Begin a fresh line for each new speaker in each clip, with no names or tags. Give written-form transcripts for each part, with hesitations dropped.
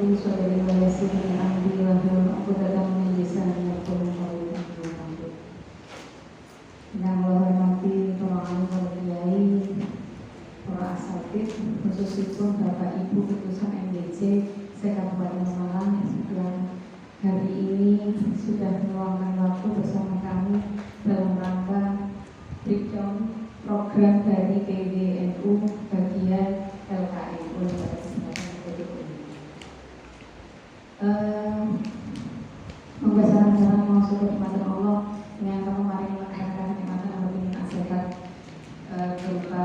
Siti Sodari Walasini Amdi Wahul Akudatan Menjisan Yakun Kawin yang menghormati para alim, para kiai, para asatid, khususipun Bapak Ibu Keputusan MDC se-Kabupaten Malang yang hari ini sudah meluangkan waktu bersama kami dalam rangka breakdown program dari PWNU bagian LKNU pada kesempatan berikut ini. Moga saran-saran masuk ke kenikmatan Allah yang kemarin mengatakan kenikmatan Allah ingin sehat berupa,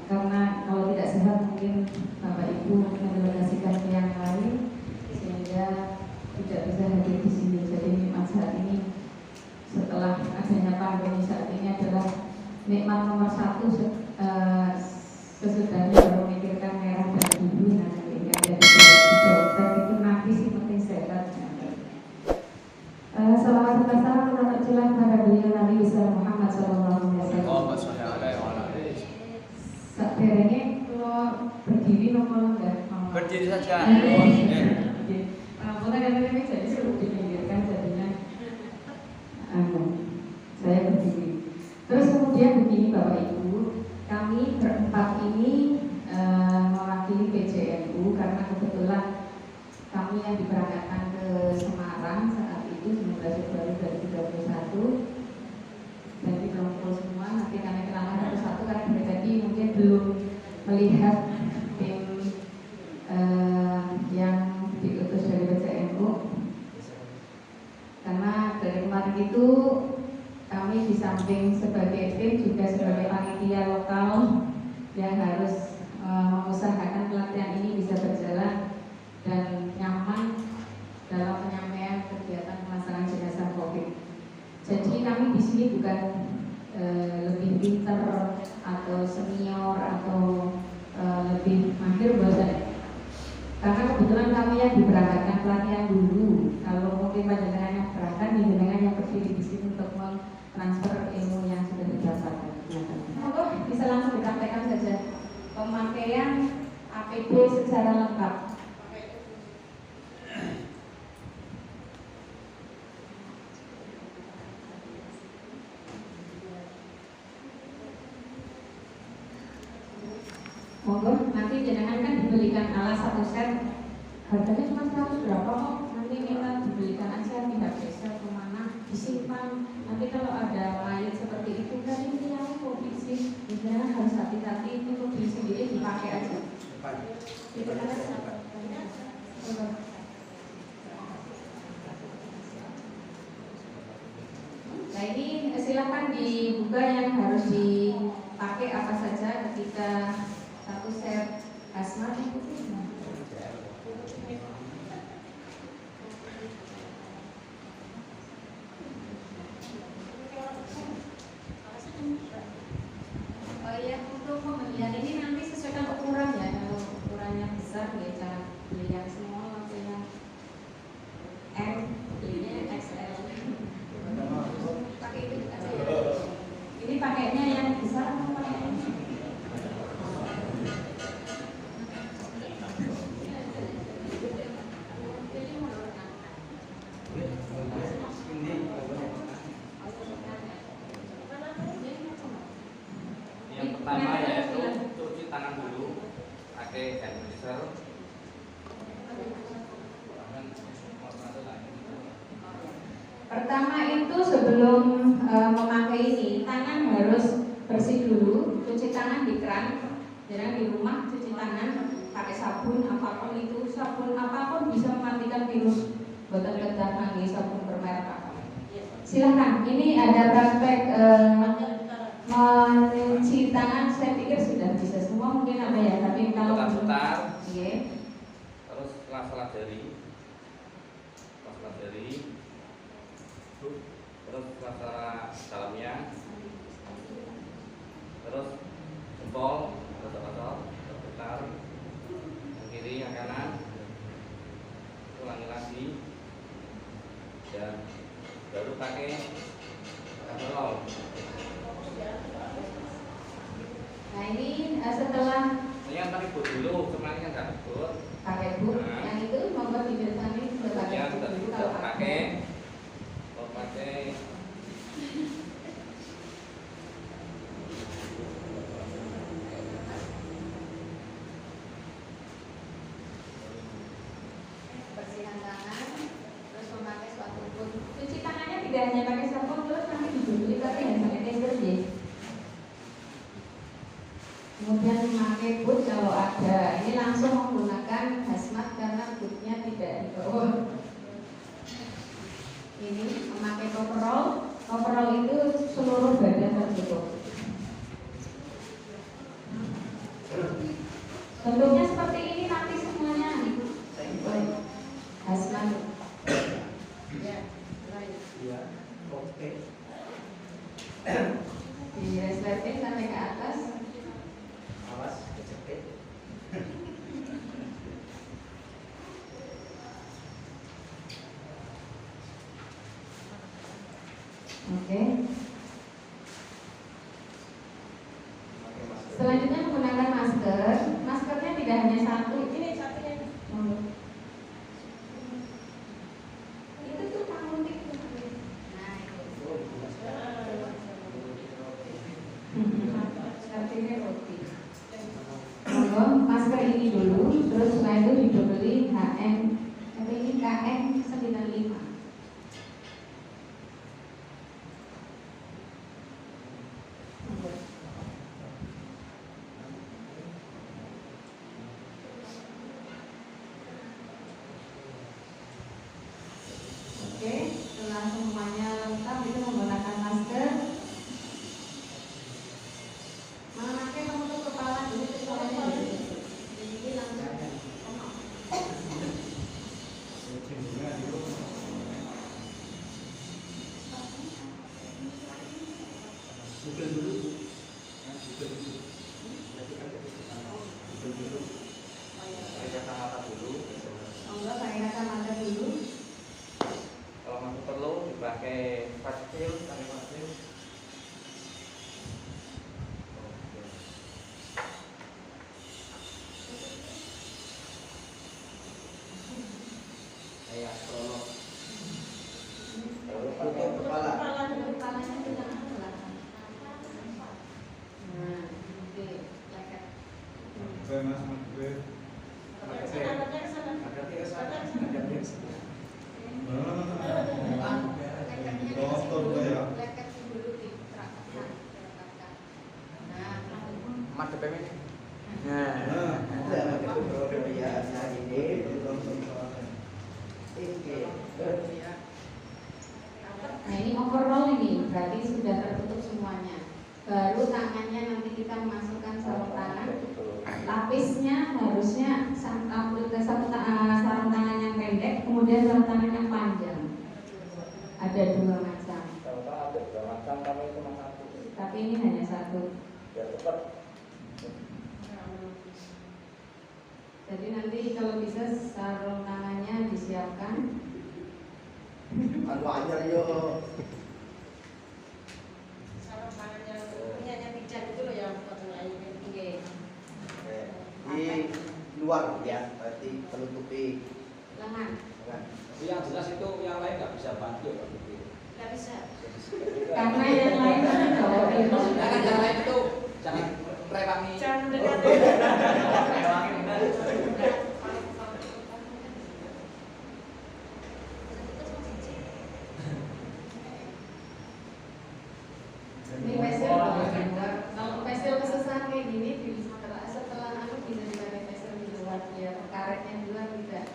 karena kalau tidak sehat mungkin Bapak Ibu mendelegasikan ke yang lain sehingga tidak bisa hadir di sini. Jadi nikmat saat ini setelah adanya pandemi saat ini adalah nikmat nomor satu sesudahnya baru memikirkan merah dan biru. Nah ini ada di dokter itu nabi sih penting sehat. Salawat dan salam kita tercurah pada beliau Nabi besar Muhammad Sallallahu Alaihi Wasallam. Saat derengnya kalau berdiri nomor enggak?
Berdiri saja.
Mulai dari ini jadi suruh dipinggirkan jadinya. Saya berdiri. Terus kemudian begini Bapak Ibu, kami berempat ini mewakili PJNU karena kebetulan kami yang diberangkatkan ke Semarang saat itu 19 Februari 2021 dan di Bengkulu semua. Nanti kami kenalan satu-satu karena dari tadi mungkin belum melihat tim yang diutus dari PJNU, karena dari kemarin itu kami di samping sebagai tim juga sebagai panitia lokal yang harus mengusahakan pelatihan ini bisa berjalan dan nyaman dalam penyampaian kegiatan pelaksanaan jenazah COVID. Jadi kami di sini bukan lebih pinter atau senior atau lebih mahir bahasa, karena kebetulan kami yang diberangkatkan pelatihan dulu. Kalau mungkin panjenengan yang berangkat, panjenengan yang berdiri di sini untuk transfer ilmu yang sudah didapatkan. Monggo bisa langsung dipraktekkan saja pemakaian APD secara lengkap. Monggo, nanti jenengan kan dibelikan alat satu set, harganya cuma 100 berapa kok. Nanti kita dibelikan aja, tidak bisa kemana, disimpan. Nanti kalau ada mayat seperti itu kan ini yang COVID sih, misalnya harus hati-hati, ini mobil sendiri dipakai aja. Itu kan nah ini silakan dibuka yang harus dipakai apa saja ketika satu set hazmat itu. Untuk pembelian ini nanti sesuaikan ukuran ya. Kalau ukurannya besar ya jangan beli yang small, atau yang M, belinya XL. Pakai itu aja ya. Ini pakainya yang besar atau pakai yang
pertama yaitu cuci tangan dulu pakai hand sanitizer.
Pertama itu sebelum memakai ini tangan harus bersih dulu, cuci tangan di keran. Jangan di rumah cuci tangan pakai sabun apapun itu, sabun apapun bisa mematikan virus. Buatan bedah lagi sabun bermerek apa. Silahkan, ini ada praktek mencuci tangan, saya pikir sudah bisa semua, mungkin ada ya, tapi kalau
putar,
yeah.
Terus setelah jari, terus setelah dalamnya, terus jempol, terus putar, yang kiri, yang kanan, ulangi lagi, dan baru pakai kamerol.
Nah ini setelah
ini yang tadi but dulu, cuma ini kan nggak but.
pakai but, yang itu membuat ini memakai coverall. Coverall itu seluruh badan tertutup. Bentuknya seperti ini nanti semuanya. Hasman.
Iya, oke.
Di resleting sampai ke atas.
Awas, kejepit.
Oke. Selanjutnya menggunakan masker. Maskernya tidak hanya satu. Ini satunya. Itu tuh panggung itu. Nah itu. Artinya roti. Monggo, masker ini dulu. Terus setelah itu dibeli HM. Tapi ini KN 95. Oke, setelah semuanya lengkap itu menggunakan masker. Memakai penutup kepala dulu kepalanya jadi langsung.
Bukan dulu.
Pakai kacamata dulu.
Enggak pakai kacamata dulu.
Kalau masih perlu dipakai face shield, pakai face shield. Oke.
Kayak astrolog.
Lalu
Tutup
pakai
kepala.
Kepalanya ke belakang. Nah, oke, leket. Leket dulu diterapkan. Nah,
madep ini.
nah ini overall ini berarti sudah tertutup semuanya. Baru tangannya nanti kita masukkan sarung tangan. Lapisnya harusnya sarung tangan yang pendek, kemudian sarung tangan yang panjang. Ada dua macam,
Kalau ada dua macam, tapi cuma satu.
tapi ini hanya satu.
Biar cepat.
Jadi nanti kalau bisa sarung tangannya disiapkan.
Anu anyar yo.
Sarung tangan yang punyanya pijat itu loh yang potong airnya tinggi.
Di luar ya, berarti menutupi
Lengan.
kan.
Tapi yang jelas itu yang lain nggak bisa bantu Pak Budi.
Nggak bisa.
Karena yang lain kan bawa virus.
Jangan yang lain itu jangan rewangi.
Jangan mendekat.
Rewangi benar.
Ini facial kalau facial kesusahan kayak gini setelah aku bisa dipakai facial di luar biar karetnya di luar tidak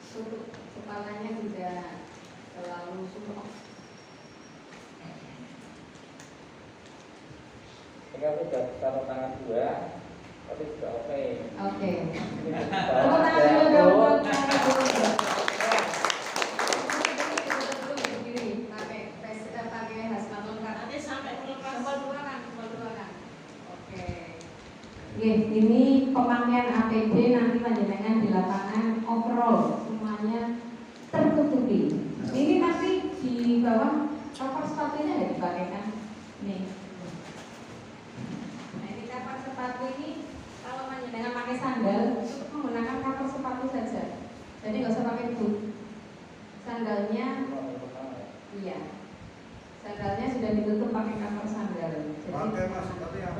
suruh kepalanya tidak terlalu suruh.
Tinggal sudah taruh tangan dua, tapi sudah oke.
Oke. Tepuk tangan dulu dong buat tangan dulu. Pakai hazmat lengkap.
Nanti sampai melepas.
Kepal dua kan. Oke. Oke, ini pemakaian APD nanti panjenengan di lapangan overall semuanya tertutupi. Ini nanti di bawah cover sepatunya nggak dipakai kan? Nih. Nah ini cover sepatu ini kalau panjenengan pakai sandal cukup menggunakan cover sepatu saja. Jadi nggak usah pakai boot. Sandalnya, iya. Sandalnya sudah ditutup pakai cover sandal. Jadi,
Pakai mas, tapi yang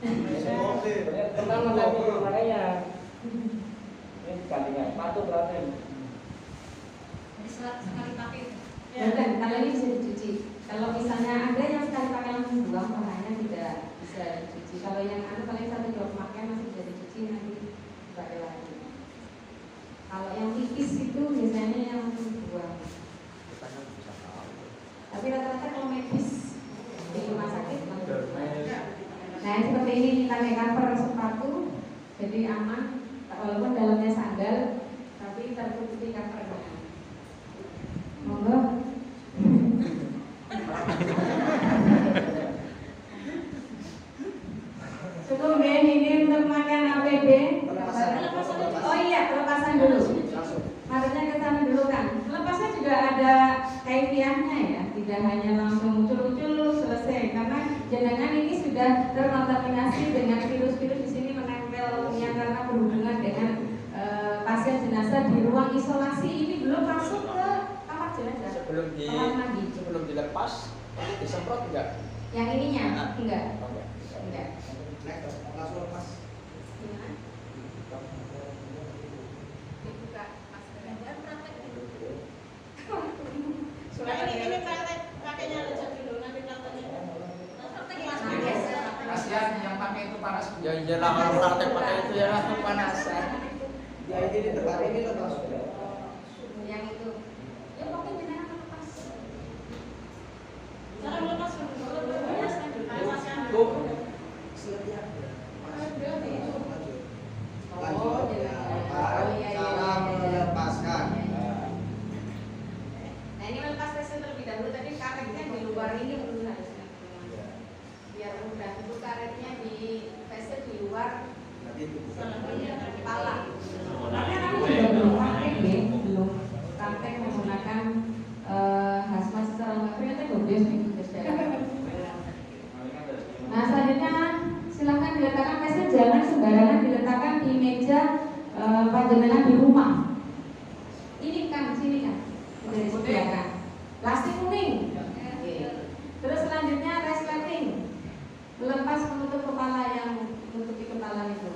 Sebenarnya pertama tadi makanya ini gantinya sepatu berarti.
Jadi sekali pakai.
Bukan, kalau ini bisa dicuci. Kalau misalnya ada yang sekali pakai langsung buang, makanya tidak bisa dicuci. Kalau yang paling satu dua pemakaian masih bisa dicuci, nanti pakai lagi. Kalau yang tipis itu biasanya yang langsung buang. Tapi rata-rata kalau medis di rumah sakit. Nah seperti ini kita pakai cover sepatu, jadi aman. Walaupun dalamnya sandal, tapi tertutupi covernya. Monggo. Cukup ya, ini untuk makan APD. Oh iya, pelepasan dulu. Harusnya ke sana dulu kan. Lepasnya juga ada kaifiahnya ya, tidak hanya langsung muncul-muncul selesai. Karena jenengan ini sudah terkontaminasi dengan virus-virus di sini menempelnya karena berhubungan dengan pasien jenazah di ruang isolasi. Ini belum masuk ke kamar jenazah.
Sebelum dilepas, disemprot enggak?
Yang ininya? Enggak.
Oh, enggak.
Enggak.
Langsung lepas.
Gimana? Dibuka maskernya. Dan praktek dulu.
Ini praktek pakainya aja dulu, nanti prakteknya. Praktek gimana?
Kasihan yang pakai itu panas.
Ya iyalah kalau praktek pakai itu ya kepanasan.
Ya ini di tempat ini lepas.
Yang itu. Ya pokoknya jenengan lepas.
Cara lepas dulu.
Tuh.
Lanjut. Cara melepaskan.
Nah ini melepas tesnya terlebih dahulu. Tadi karetnya di luar ini dulu harusnya. Biar mudah. Itu karetnya di tesnya di luar
Nanti dibuka.
kepala. Karena kami sudah belum praktek ya, belum praktek menggunakan hazmat secara lengkap. Ternyata godes nih. Nah selanjutnya silahkan diletakkan tesnya, jangan sembarangan diletakkan di meja panjenengan di rumah. Ini kan, sini kan, dari sebelah kan. Plastik kuning. Terus selanjutnya resleting, melepas penutup kepala yang menutupi kepala itu.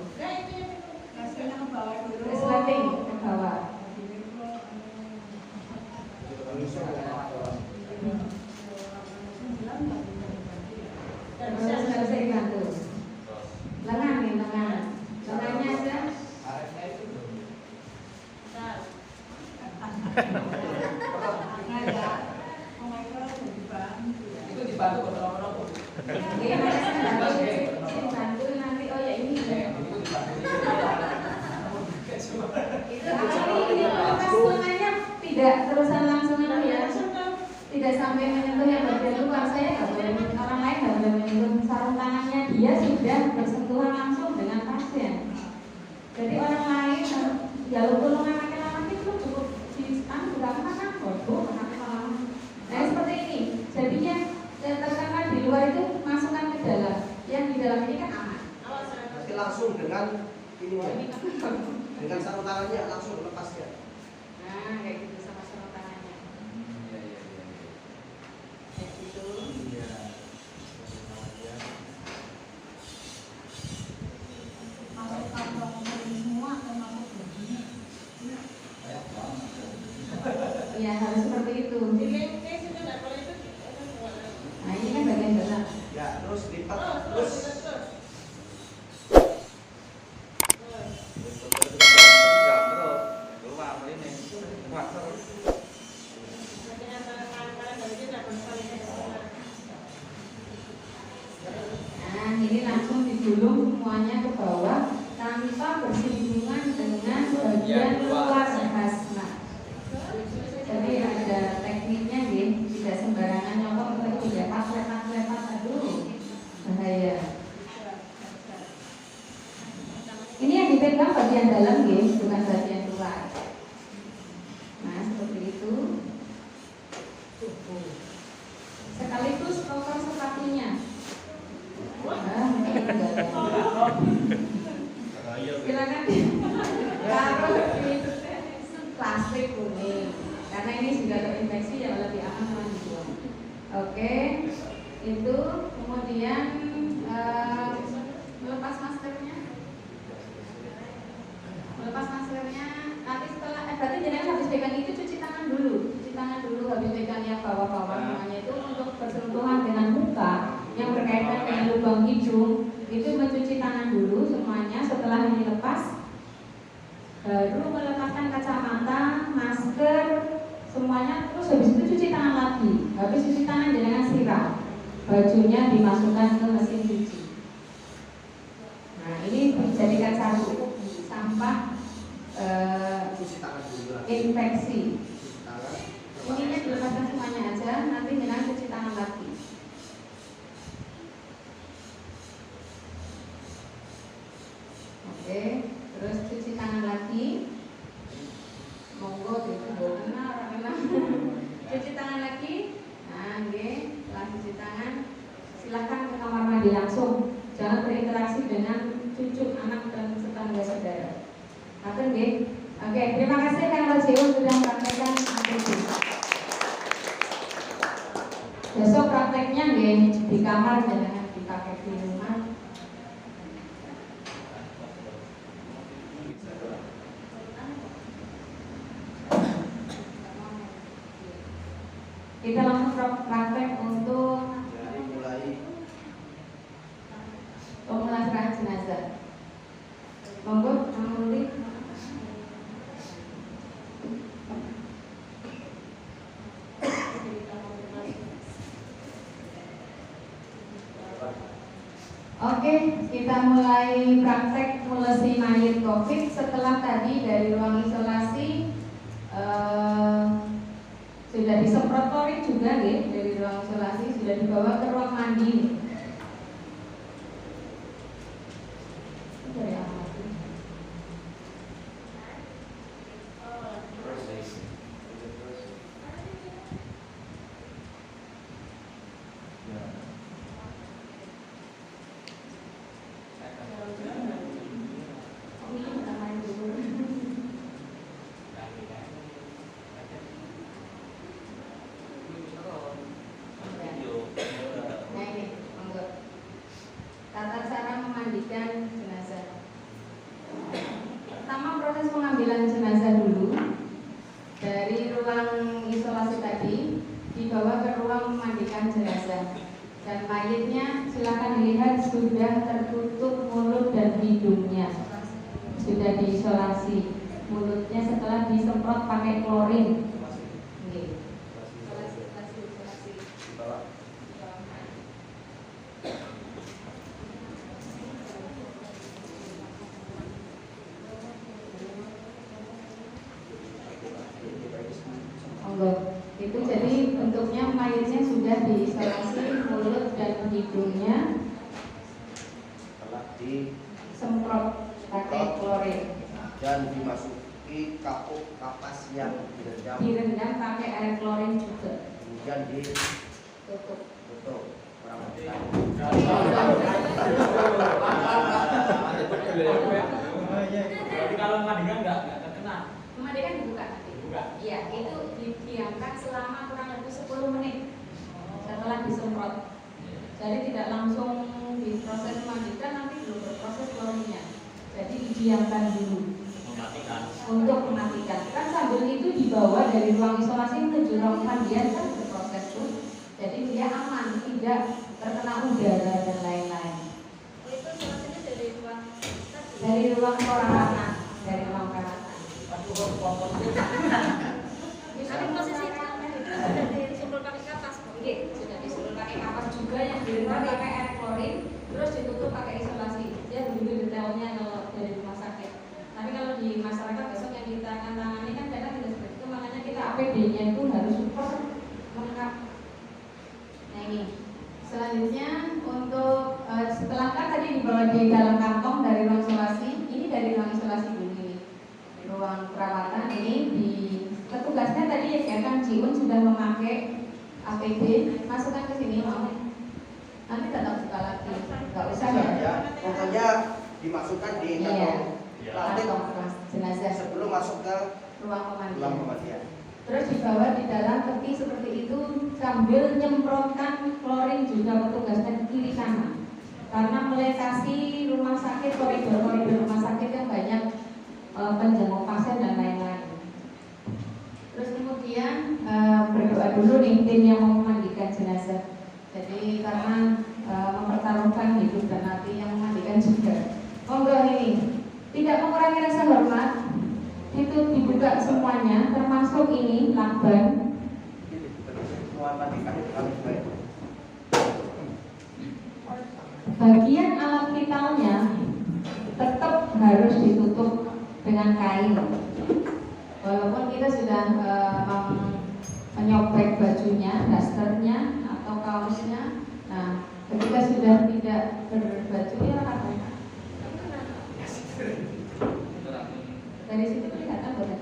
Resleting ke bawah. Terus harus dibantu. Lengan nih, lengan. Lengannya aja.
Itu dibantu betul-betul.
Iya, bantu nanti. Oh ya ini. Itu ini lepas lengannya tidak terusan langsung ya. Tidak sampai menyentuh yang bagian luar. Saya nggak boleh, orang lain nggak boleh menyentuh sarung tangannya. Dia sudah bersentuhan langsung dengan pasien. Jadi orang lain jalur tolong anak-anak itu cukup di sudah kan bodoh anak-anak. Nah seperti ini. Jadinya terkena di luar itu masukkan ke dalam. Yang di dalam ini kan aman.
Nanti langsung dengan ini dengan sarung tangannya langsung lepasnya.
Nah kayak gitu sama sarung tangannya. Kayak gitu. Iya harus seperti itu. Nah ini kan bagian dalam.
Ya, terus lipat terus.
Nah ini langsung digulung semuanya ke bawah tanpa bersinggungan dengan bagian luar hazmat. Jadi ada tekniknya gitu, tidak sembarangan nyokong atau tidak lepas, aduh bahaya. Ini yang dipegang bagian dalam gitu, bukan bagian luar. Nah seperti itu. Sekaligus koper sepatunya. Silakan taruh di plastik kuning karena ini sudah terinfeksi ya lebih aman dibuang. Oke, itu kemudian melepas maskernya. Nanti setelah berarti jangan habis pegang itu cuci tangan dulu habis pegang yang bawah-bawah semuanya itu untuk bersentuhan dengan muka yang berkaitan dengan lubang hidung itu mencuci tangan dulu semuanya. Setelah ini lepas baru melepaskan kacamata, masker semuanya, terus habis itu cuci bajunya dimasukkan ke mesin cuci. Nah, ini dijadikan satu sampah
Cuci tangan dulu lagi.
infeksi.
Cuci tangan.
Ininya dilepaskan semuanya aja, nanti jangan cuci tangan lagi. Oke, terus cuci tangan lagi. Monggo benar. Cuci tangan lagi. Nah, oke, setelah cuci tangan, silahkan ke kamar mandi langsung. Jangan berinteraksi dengan cucu, anak dan tetangga saudara. Oke, oke. Terima kasih Kang Lojio sudah mempraktekkan APD. Besok prakteknya di kamar, jangan dipakai di rumah. Kita langsung praktek untuk
Jadi mulai
pemulasaran jenazah. Monggo, Kang Luli. Oke, kita mulai praktek mulesi mayit COVID. Setelah tadi dari ruang isolasi sudah disemprot klorin juga, dari ruang isolasi sudah dibawa ke ruang mandi. Dari apa? Nah ini, monggo. Tata cara memandikan jenazah. Pertama proses pengambilan jenazah dulu. Dari ruang isolasi tadi dibawa ke ruang memandikan jenazah. Dan mayitnya silakan dilihat sudah tertutup mulut dan hidungnya. Sudah diisolasi. Mulutnya setelah disemprot pakai klorin. Oke. Isolasi. Monggo. Itu jadi bentuknya mayitnya sudah diisolasi mulut dan hidungnya
setelah
semprot pakai klorin.
dan dimasuki kapuk kapas yang
Direndam pakai air klorin juga.
kemudian
Tutup.
ditutup kurang lebih.
Tapi kalau mandikan nggak terkena.
Memandikan dibuka nanti.
Dibuka.
Iya, itu didiamkan selama kurang lebih 10 menit setelah disemprot. Jadi tidak langsung diproses memandikan, nanti belum berproses klorinnya. Jadi didiamkan dulu untuk mematikan. Kan sambil itu dibawa dari ruang isolasi menuju ruang mandian kan berproses tuh. Jadi dia aman, tidak terkena udara dan lain-lain.
Itu suratnya dari ruang
Dari ruang perawatan, dari ruang perawatan.
Tapi posisi sudah disumpul pakai kapas.
Oke, sudah disuruh pakai kapas juga yang direndam pakai air klorin, terus ditutup pakai isolasi. Ya begitu detailnya kalau dari rumah sakit. Tapi kalau di masyarakat besok yang kita akan tangani kan kadang tidak seperti itu, makanya kita APD-nya itu harus super lengkap. Nah ini, selanjutnya untuk setelah kan tadi dibawa di dalam kantong dari ruang isolasi, ini dari ruang isolasi dulu ini, ruang perawatan ini di petugasnya tadi ya kan Jiun sudah memakai APD, masukkan ke sini mau. Nanti tetap buka lagi, nggak usah ya.
Pokoknya dimasukkan di
Iya.
plastik
Kantong jenazah
sebelum masuk ke
ruang
ruang
pemandian.
pemandian.
Terus dibawa di dalam peti seperti itu sambil nyemprotkan klorin juga petugasnya ke kiri kanan. Karena melekasi rumah sakit, koridor-koridor rumah sakit yang banyak penjenguk pasien dan lain-lain. Terus kemudian berdoa dulu nih tim yang mau memandikan jenazah. Jadi karena mempertaruhkan hidup dan mati yang memandikan juga. Monggo ini tidak mengurangi rasa hormat. Itu dibuka semuanya, termasuk ini lakban.
Semua mandikan kami baik.
bagian alat vitalnya tetap harus ditutup dengan kain. Walaupun kita sudah menyobek bajunya, dasternya atau kaosnya, nah ketika sudah tidak berbaju ya apa? Dari situ kelihatan bukan?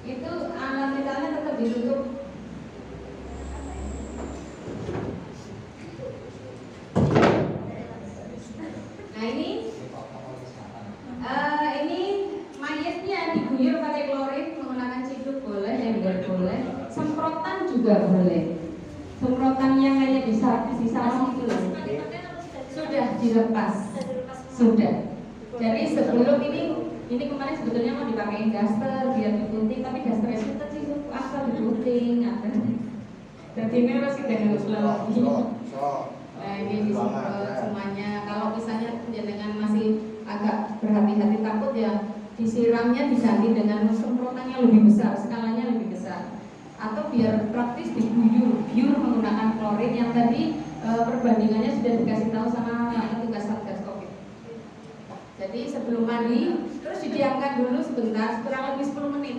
Itu alat vitalnya tetap ditutup. Nah ini mayatnya diguyur pakai klorin, menggunakan ciduk boleh, ember boleh, semprotan juga boleh. Semprotan yang kayak di salon itu loh. Sudah dilepas. Sudah. Jadi sebelum ini kemarin sebetulnya mau dipakein daster biar digunting, tapi daster itu tadi asal digunting, jadi ini masih dengan lagi. Nah ini disemprot semuanya. Kalau misalnya jenengan masih agak berhati-hati takut ya disiramnya diganti dengan semprotan yang lebih besar, skalanya lebih besar. Atau biar praktis diguyur, biur menggunakan klorin yang tadi perbandingannya sudah dikasih tahu sama petugas Satgas Covid. Jadi sebelum mandi terus didiamkan dulu sebentar, kurang lebih 10 menit.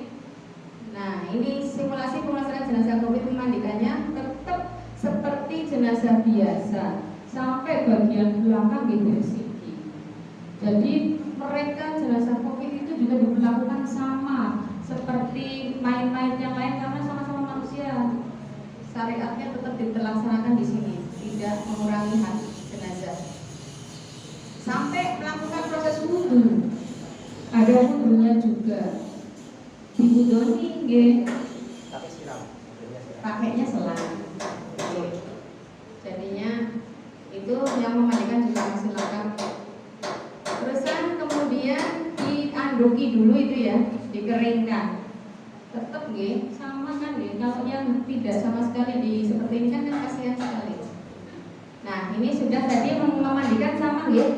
Nah ini simulasi pemasangan jenazah Covid, memandikannya tetap seperti jenazah biasa sampai bagian belakang dibersihkan. Jadi mereka jenazah Covid itu juga diperlakukan sama seperti mayat-mayat yang lain karena sama-sama manusia. Syariatnya tetap dilaksanakan di sini, tidak mengurangi hak jenazah. Sampai melakukan proses wudhu, ada wudhunya juga. Diwudoni nggih.
Tapi siram.
Pakainya selang. Jadinya itu yang memandikan juga masih lengkap. Terusan kemudian dianduki dulu itu ya, dikeringkan. Tetap nggih, sama kan nggih. Kalau yang tidak sama sekali di seperti ini kan kasihan sekali. Nah, ini sudah tadi memandikan sama nggih.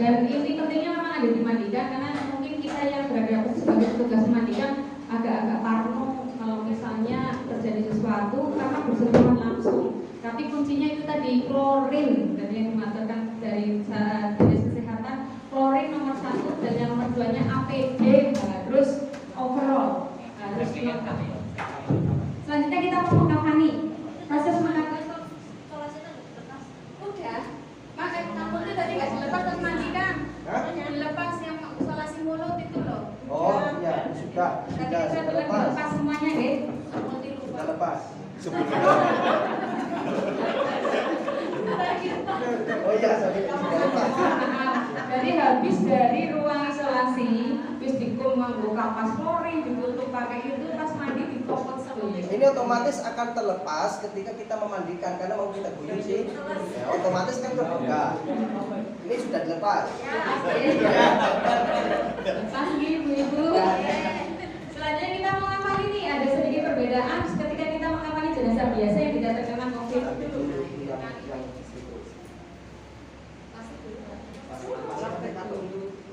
Dan ini pentingnya memang ada dimandikan karena mungkin kita yang berada sebagai petugas memandikan agak-agak parno kalau misalnya terjadi sesuatu karena bersentuhan langsung. Tapi kuncinya itu tadi klorin, dan yang dimaksudkan dari dinas kesehatan klorin nomor 1 dan yang nomor 2-nya APD, terus overall. Terus selanjutnya kita mau mengkafani. Proses mengkafani udah, Mak, rambutnya tadi nggak dilepas pas mandikan. Dilepas yang isolasi mulut itu loh.
Oh iya, sudah
Lepas semuanya deh.
Sudah lepas. Oh iya, sudah lepas.
Jadi habis dari ruang isolasi, habis dikum nganggo kapas klorin, ditutup pakai itu, pas mandi dikopot sekali.
Ini otomatis akan terlepas ketika kita memandikan karena mau kita guyur sih. Ya, otomatis kan terbuka. Ini sudah dilepas.
Lepas ibu-ibu. Selanjutnya kita mau ngapalin nih, ada sedikit perbedaan ketika kita mengapalin jenazah biasa yang tidak terkena COVID dulu.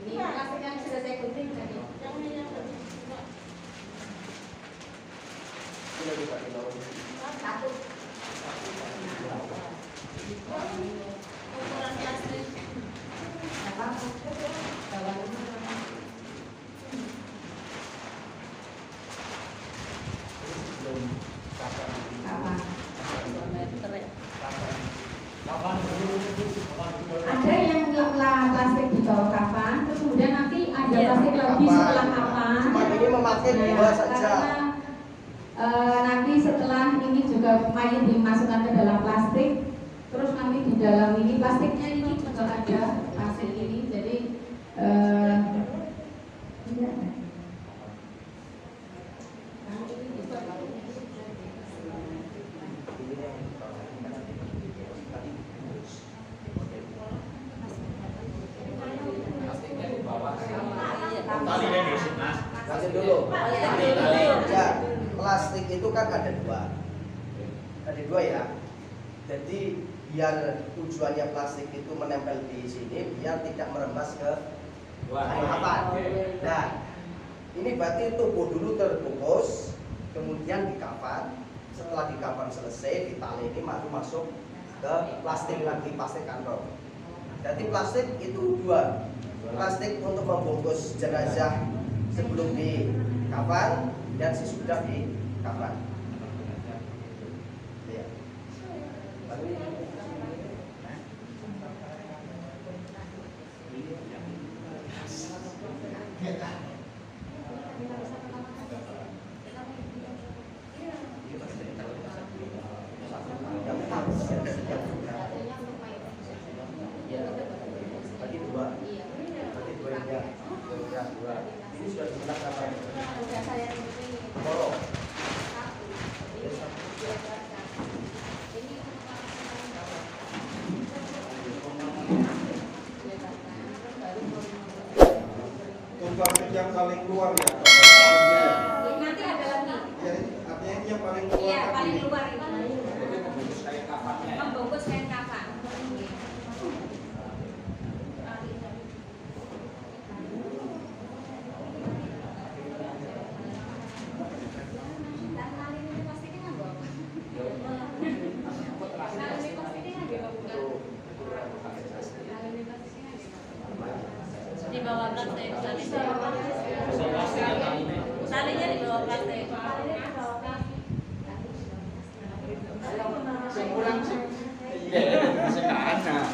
Ini plastik yang sudah saya gunting tadi. Satu.
Ukuran plastik.
Ada yang plastik di bawah kapan, terus kemudian nanti ada plastik lagi setelah kapan.
Cuma ini memakai dua saja.
Nanti setelah ini juga mayat dimasukkan ke dalam plastik, terus nanti di dalam ini plastiknya ini juga ada plastik ini, jadi
Lanjut dulu. Ya, plastik itu kan ada dua. Ada dua ya. Jadi biar tujuannya plastik itu menempel di sini biar tidak merembes ke kapan. Nah, ini berarti tubuh dulu terbungkus, kemudian dikafan. Setelah dikafan selesai, ditali ini baru masuk ke plastik lagi, plastik kantong. Jadi plastik itu dua, plastik untuk membungkus jenazah sebelum di kafan dan sesudah di kafan. Ya. Bagi dua ya. Dua. Ini sudah digunakan apa? Kolom.
Tumpang yang paling keluar ya.
Nanti ada lagi.
Ya, artinya ini yang paling keluar.
Iya, paling luar itu.
Jadi membungkus kain kafannya.
Membungkus kain kafan. Di bawah plastik, talinya di bawah plastik.
Kurang sih. Sekarang.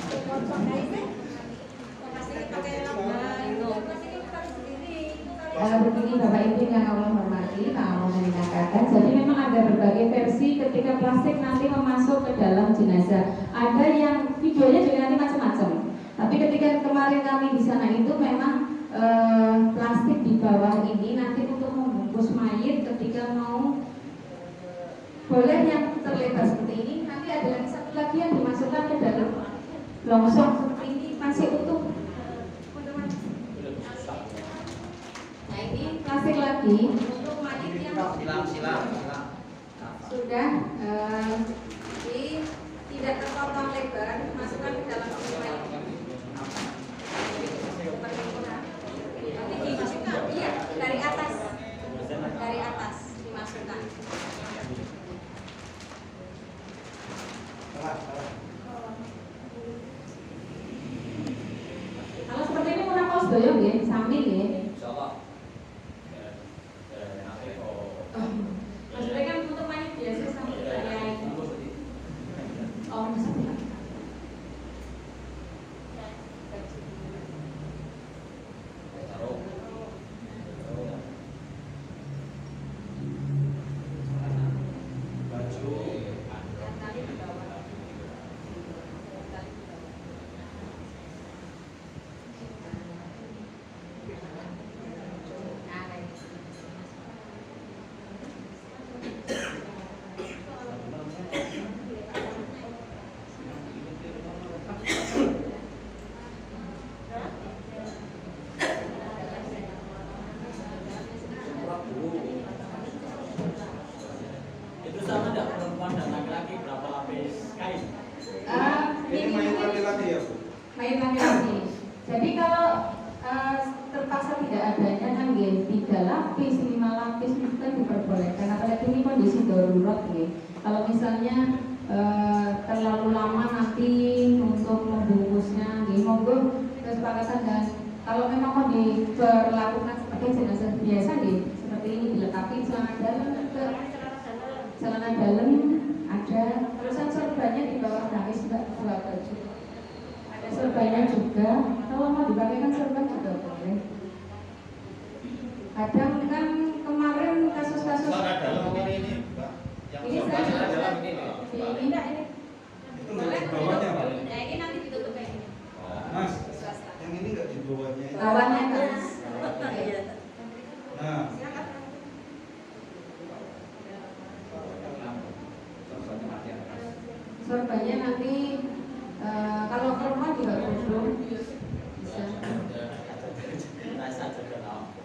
Begini Bapak Ibu yang Allah hormati, mau mengingatkan, jadi memang ada berbagai versi ketika plastik nanti memasuk ke dalam jenazah. Ada yang videonya juga nanti macam-macam. Tapi ketika kemarin kami di sana itu memang plastik di bawah ini nanti untuk membungkus mayit ketika mau boleh yang terlebar seperti ini. Nanti ada lagi satu lagi yang dimasukkan ke dalam longsong seperti ini masih utuh. Nah ini plastik lagi untuk mayit yang
Silang.
sudah tidak terpotong lebar, masukkan ke dalam mayit. Nanti dimasukkan, iya dari atas dimasukkan. Kalau seperti ini mau nakos doyong ya, sambil ya.
Insyaallah.
Maksudnya kan untuk mayat biasa sambil ya. Oh, maksudnya.
Itu sama enggak perempuan dan laki-laki berapa lapis kain?
Ini main laki-laki ya, Bu?
Mayat laki-laki. Jadi kalau terpaksa tidak adanya kan ya 3 lapis, 5 lapis itu kan diperbolehkan. Apalagi ini kondisi darurat ya. Kalau misalnya terlalu lama nanti untuk membungkusnya, ya, monggo kesepakatan dan kalau memang mau diperlakukan seperti jenazah biasa ya, seperti ini dilengkapi celana dalam juga. Celana dalam ada, terusan sorbannya di bawah garis Mbak, 2 baju. Ada sorbannya juga, kalau mau dipakai kan sorban juga boleh. Kadang kan kemarin kasus-kasus
Dalam ini, Mbak. Yang
ini
sorbannya
saya
dalam
ini
ini.
enggak ini.
Itu nggak di bawahnya, Pak?
Nah ini nanti ditutup kayak gini.
Mas, yang ini nggak di bawahnya.
Bawahnya kan.
Nah,
Sorbannya nanti kalau ke rumah juga kerudung bisa.
Rasa juga tahu.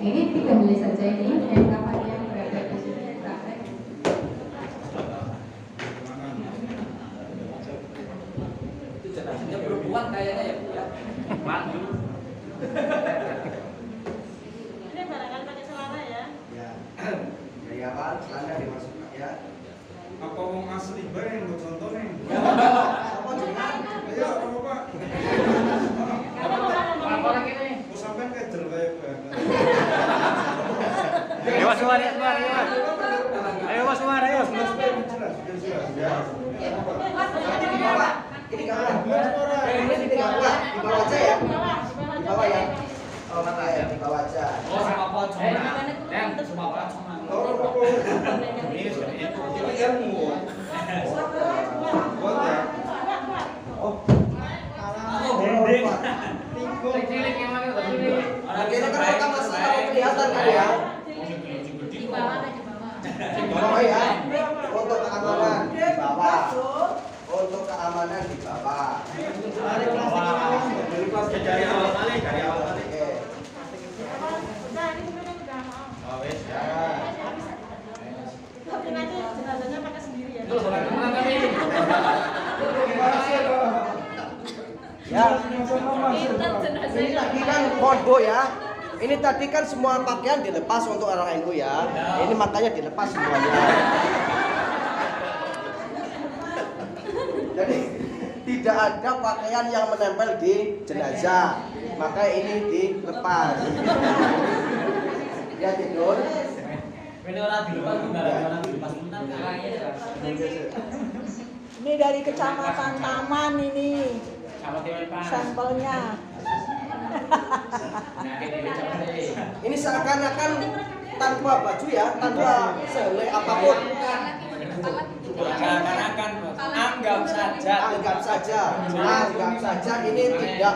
Ini 3 helai saja ini dan kapal yang berada di sini praktek.
Itu jenazah
ya kan, celana dimasukkan ya.
Apa wong asli bae yang contohnya?
Apa jenengan?
Ayo, apa Pak?
Apa lagi nih?
Mau sampean kejer kayak
Ayo Mas Umar, ayo Mas Umar, ayo.
jelas ya.
Ini bawah, ini nggak kuat. Ini nggak kuat, di bawah aja ya. Di bawah ya. Oh mata ya, di bawah aja.
Oh, sama pocong. Dan sama pocong.
Orang apa? Ini ilmu. Kuat ya.
Oh,
Cilik yang mana tadi?
ini kan reka masalah kelihatan kan ya.
Di bawah kan di bawah.
Di bawah ya. Untuk keamanan di bawah. Untuk keamanan di bawah.
Dari kelas dari awal kali, dari awal kali.
Oke.
Udah, ini sebenarnya udah mau.
Oh, wes ya.
Tapi nanti jenazahnya pakai sendiri ya.
Terus orang kemana kami?
Ya. Ini tadi kan kode ya. Ini tadi kan semua pakaian dilepas untuk orang NU ya. Ini makanya dilepas semuanya. Jadi tidak ada pakaian yang menempel di jenazah. Maka ini dilepas. Ya tidur.
Ini orang dilepas orang dilepas menang.
Ini dari Kecamatan Taman ini
Sama Dewan Pan.
sampelnya.
Ini seakan-akan tanpa baju ya, tanpa sehelai apapun.
Seakan-akan anggap saja.
Anggap saja ini tidak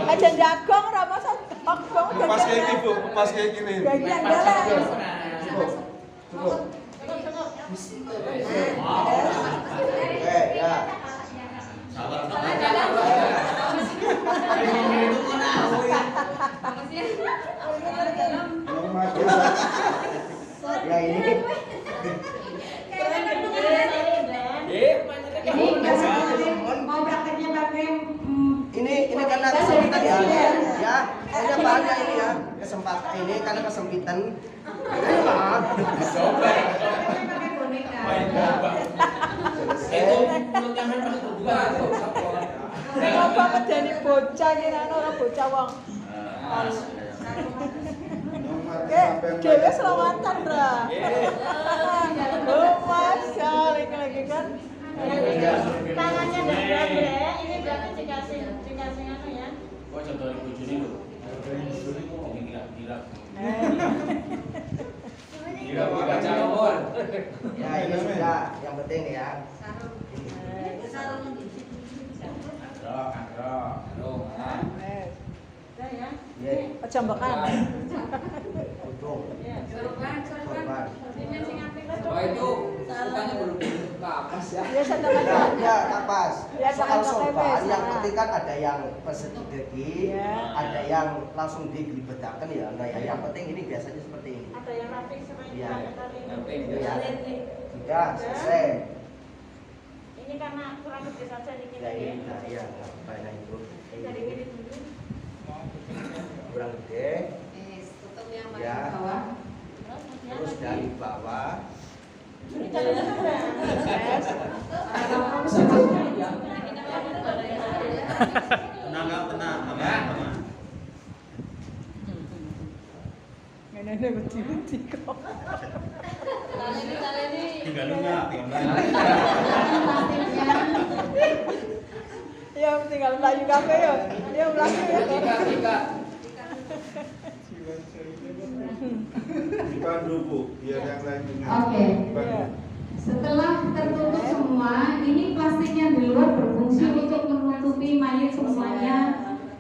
Aja dagong ora masa dagong.
Pas kayak gini, Bu. Pas kayak gini.
Bagian dalam.
cukup. Oke, ya. Ya ini.
Mau prakteknya pakai
Ini karena kesempitan ya. Ya, hanya bahannya ini ya. Kesempatan ini karena kesempitan. Maaf.
pakai boneka.
Itu mulutnya memang terbuka tuh.
Kenapa medeni bocah ki ana ora bocah wong. Dewe selawatan ra. Oh, Masya Allah, lagi kan.
Tangannya enggak berat ya. Ini berarti dikasih anu ya.
Oh, contoh ibu Juni lho. Ini kira-kira.
Tidak mau baca nomor.
Ya, ini sudah yang penting ya.
Udah ya.
Ya,
Aja mbekan.
untuk
Ya.
korban.
Ini sing apik
Oh itu bukannya belum kapas ya?
Ya sedang
Ya, ya, kapas.
Ya,
Soal
jangan pakai
sorban
mes,
yang
nah.
penting kan ada yang persegi,
Ya.
ada yang langsung digelibedakan ya. Nah, ya, yang penting ini biasanya seperti ini.
ada yang rapik seperti
Iya.
tadi.
Rapik.
Ya, sudah selesai.
Ini karena kurang gede saja nih
Ya,
kita
ini, nah, iya, nggak apa-apa, nah, itu.
dari kiri dulu.
Kurang gede,
Tutup yang
Ya.
paling bawah.
terus dari bawah.
Ini cara
Tenang, Kak, tenang.
Ya.
ngene wedi-wedi kok.
Tinggal enggak, tinggal.
Ya tinggal melayu kafe ya. Dia melayu ya.
Tiga.
Dipandu, Bu, biar yang lain ingat.
Oke.
Dipandu.
Setelah tertutup semua, ini plastiknya di luar berfungsi untuk menutupi mayat semuanya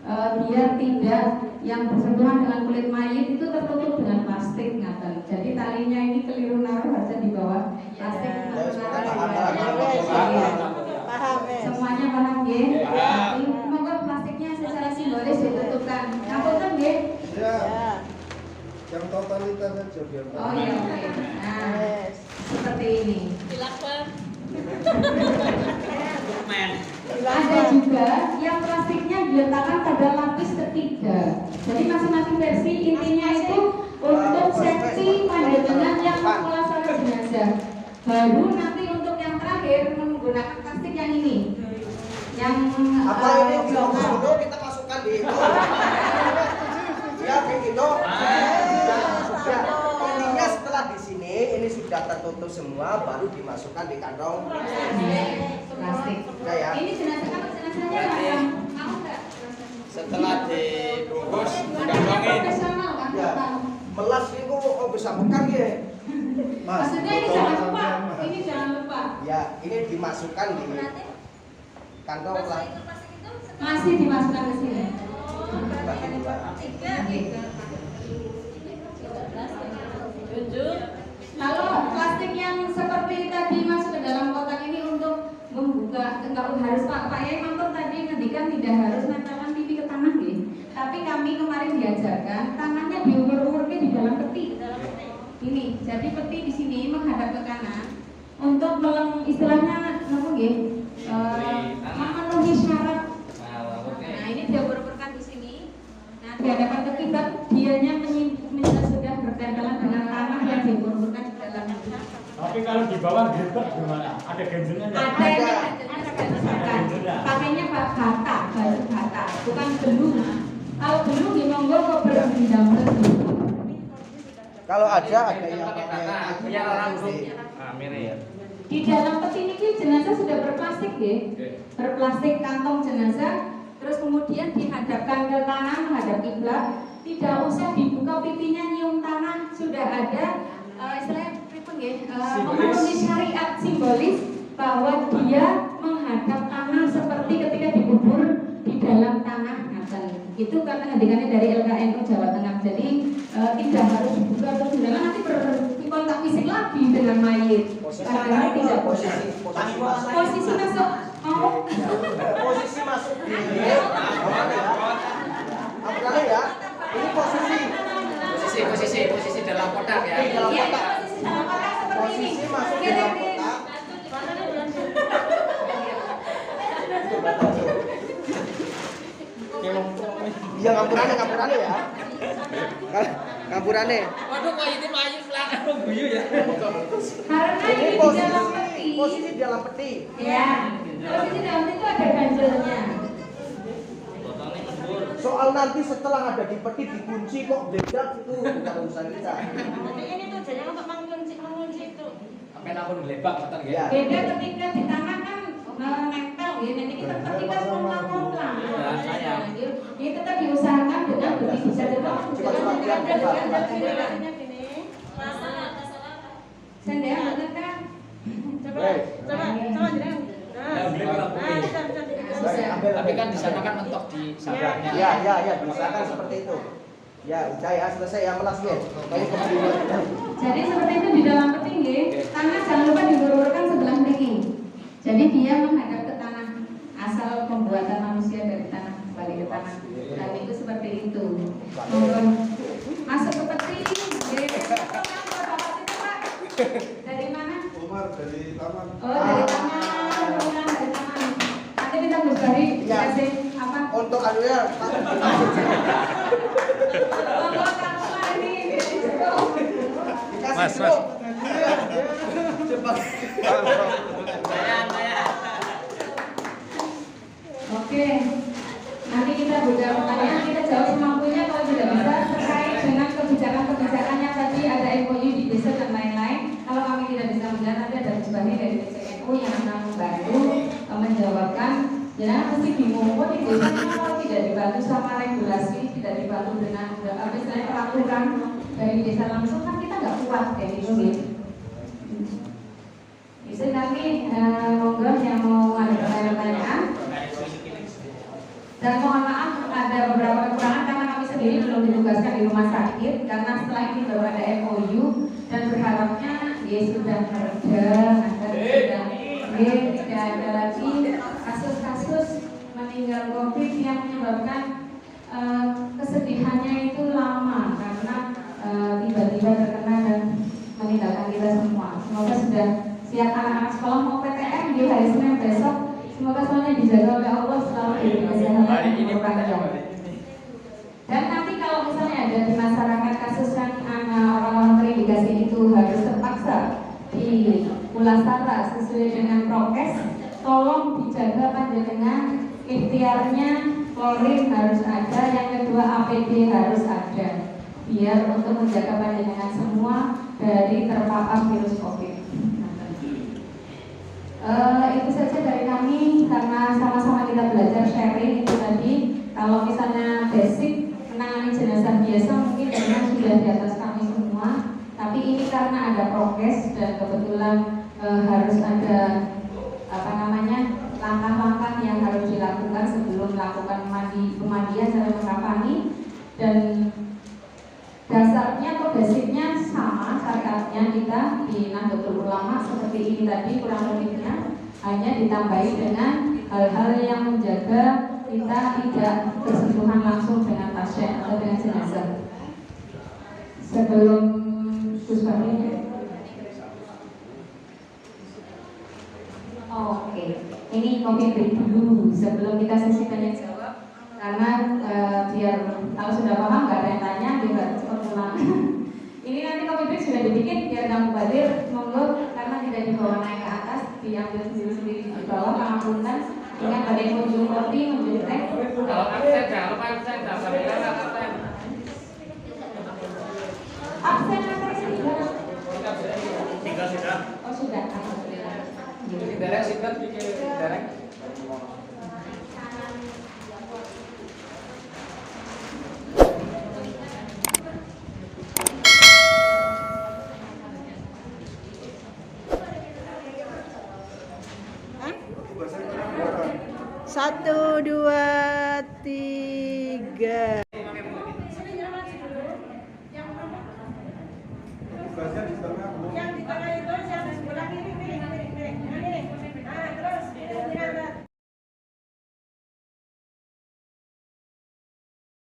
biar tidak yang bersentuhan dengan kulit mayat itu tertutup dengan plastik ngaten. Jadi talinya ini keliru naruh harusnya di bawah plastik.
Paham ya.
Semuanya paham ya? Jadi semoga plastiknya secara simbolis ditutupkan. Ngapunten nggih?
Ya,
Ya.
yang totalitas aja biar tahu.
Oh iya, oke. Nah,
Yes.
seperti ini.
Men.
Ada juga yang plastiknya diletakkan pada lapis ketiga. Jadi masing-masing versi intinya itu untuk safety Baru nanti untuk yang terakhir menggunakan plastik yang ini, yang
Apa ini dulu kita masukkan di itu. Ya kayak gitu. Ya, intinya setelah di sini ini sudah tertutup semua, baru dimasukkan di kantong
plastik.
Udah ya.
Ini jenazahnya yang mau nggak?
Setelah dibungkus,
Karena
digantungin.
profesional kan,
Ya.
Bang?
Melas itu oh bisa bukan ya.
Mas,
Maksudnya ini
foto
jangan
sampean,
lupa,
Mas.
ini jangan lupa.
Ya, ini dimasukkan di kantong plastik.
Masih dimasukkan ke sini.
Bagi dua.
Kalau plastik yang seperti tadi masuk ke dalam kotak ini untuk membuka, enggak harus Pak Yai Mantur tadi ngendikan tidak harus nempelkan pipi ke tanah nih. Tapi kami kemarin diajarkan tangannya diukur-ukurnya di dalam peti. Ini, jadi peti di sini menghadap ke kanan untuk istilahnya apa nggih? Memenuhi syarat. Nah, ini diukur-ukurkan di sini. Nah, di hadapan ke kiblat dianya sudah bertempelan dengan tanah yang diukur-ukurkan di dalam.
Tapi kalau di bawah geber gimana? Ada genjernya nggak?
Ada. Pakainya bata, baju bata, bukan belung. Kalau belung di monggo kok berbindang.
Kalau ada yang
yang orang
putih.
mirip.
Di dalam peti ini jenazah sudah berplastik ya, berplastik kantong jenazah, terus kemudian dihadapkan ke tanah menghadap kiblat, tidak usah dibuka pipinya nyium tanah, sudah ada istilahnya memenuhi syariat simbolis bahwa dia menghadap tanah seperti ketika dikubur di dalam tanah. Itu kata ngendikannya dari LKNU Jawa Tengah. Jadi tidak harus dibuka terus jangan nanti berkontak fisik lagi dengan mayit. Karena tidak
posisi
posisi masuk mau
posisi masuk di apa ya? Ini
Posisi dalam kotak ya.
di dalam
iya,
kotak.
posisi dalam kotak seperti ini.
Posisi masuk di dalam kotak. Iya ngampurannya ya. Ngampurannya.
Waduh, kok ini maju selatan guyu ya.
Karena
Ini
ini di dalam peti.
posisi di dalam peti.
Ya, posisi dalam peti itu ada ganjelnya.
Soal nanti setelah ada di peti dikunci kok beda itu bukan urusan kita.
Ini tujuannya untuk mengunci itu.
Sampai namun gelebak ngoten nggih.
Ya.
Beda ketika di tangan kan nempel ya, nanti kita ketika ngomong-ngomong. Ini tetap diusahakan dengan begitu bisa dengan sendiri bener kan?
Coba jangan.
Tapi kan di sana kan mentok di sampingnya.
Ya, misalkan seperti itu. Ya, udah ya, selesai ya melasnya. Kayak kembali.
Jadi seperti itu di dalam peti nggih. Tangan jangan lupa diluruskan sebelah kiri. Jadi dia menghadap ke tanah. Asal pembuatan manusia dari tanah kembali ke tanah. Dan itu seperti itu. Masuk ke peti. Dari mana?
Umar dari taman.
Oh, dari taman. Dari taman. Nanti kita berbagi dikasih apa?
Untuk anunya
Mas.
Coba.
Oke, nanti kita buka pertanyaan, kita jawab semampunya. Kalau tidak bisa terkait dengan kebijakan-kebijakan yang tadi ada MOU di desa dan lain-lain. Kalau kami tidak bisa menjawab, nanti ada jubahnya dari PCNU yang akan membantu menjawabkan. Jangan mesti bingung kok di desa kalau tidak dibantu sama regulasi, tidak dibantu dengan apa istilahnya peraturan dari desa langsung kan kita nggak kuat kayak gitu gitu. Bisa nanti monggo yang mau ada pertanyaan. Dan mohon maaf ada beberapa kekurangan karena kami sendiri belum ditugaskan di rumah sakit karena setelah ini baru ada MOU dan berharapnya dia sudah mereda agar tidak ada lagi kasus-kasus meninggal COVID yang menyebabkan kesedihannya itu lama karena tiba-tiba terkena dan meninggalkan kita semua. Semoga sudah siap anak-anak sekolah mau PTM di hari Senin besok. Semoga semuanya dijaga oleh Allah selalu diberi kesehatan dan umur panjang. Dan nanti kalau misalnya ada di masyarakat kasus yang orang-orang terindikasi itu harus terpaksa di mulasara sesuai dengan prokes. Tolong dijaga panjenengan, ikhtiarnya klorin harus ada, yang kedua APD harus ada, biar untuk menjaga panjenengan semua dari terpapar virus COVID. Itu saja dari kami, karena sama-sama kita belajar sharing itu tadi. Kalau misalnya basic menangani jenazah biasa mungkin dengan sudah di atas kami semua, tapi ini karena ada prokes dan kebetulan harus ada langkah-langkah yang harus dilakukan sebelum melakukan pemandian sampai mengkafani, dan dasarnya atau basicnya sama syariatnya kita di Nahdlatul Ulama seperti ini tadi kurang lebihnya, hanya ditambahi dengan hal-hal yang menjaga kita tidak bersentuhan langsung dengan pasien atau dengan jenazah. Sebelum Gus Fahmi. Oke. Ini kopi break dulu sebelum kita sesi tanya jawab, karena biar kalau sudah paham nggak ada yang tanya juga cepat pulang. Ini nanti kopi break sudah dibikin biar kamu badir, monggo, karena tidak dibawa naik ke atas, diambil sendiri-sendiri di bawah, mengampunkan. Ingat pada yang kunjung kopi menjadi teh.
Kalau absen jangan lupa absen, jangan sampai lewat absen.
Absen apa sih?
Sudah.
Oh sudah, alhamdulillah.
Derek singkat bikin derek.
Satu, dua, tiga.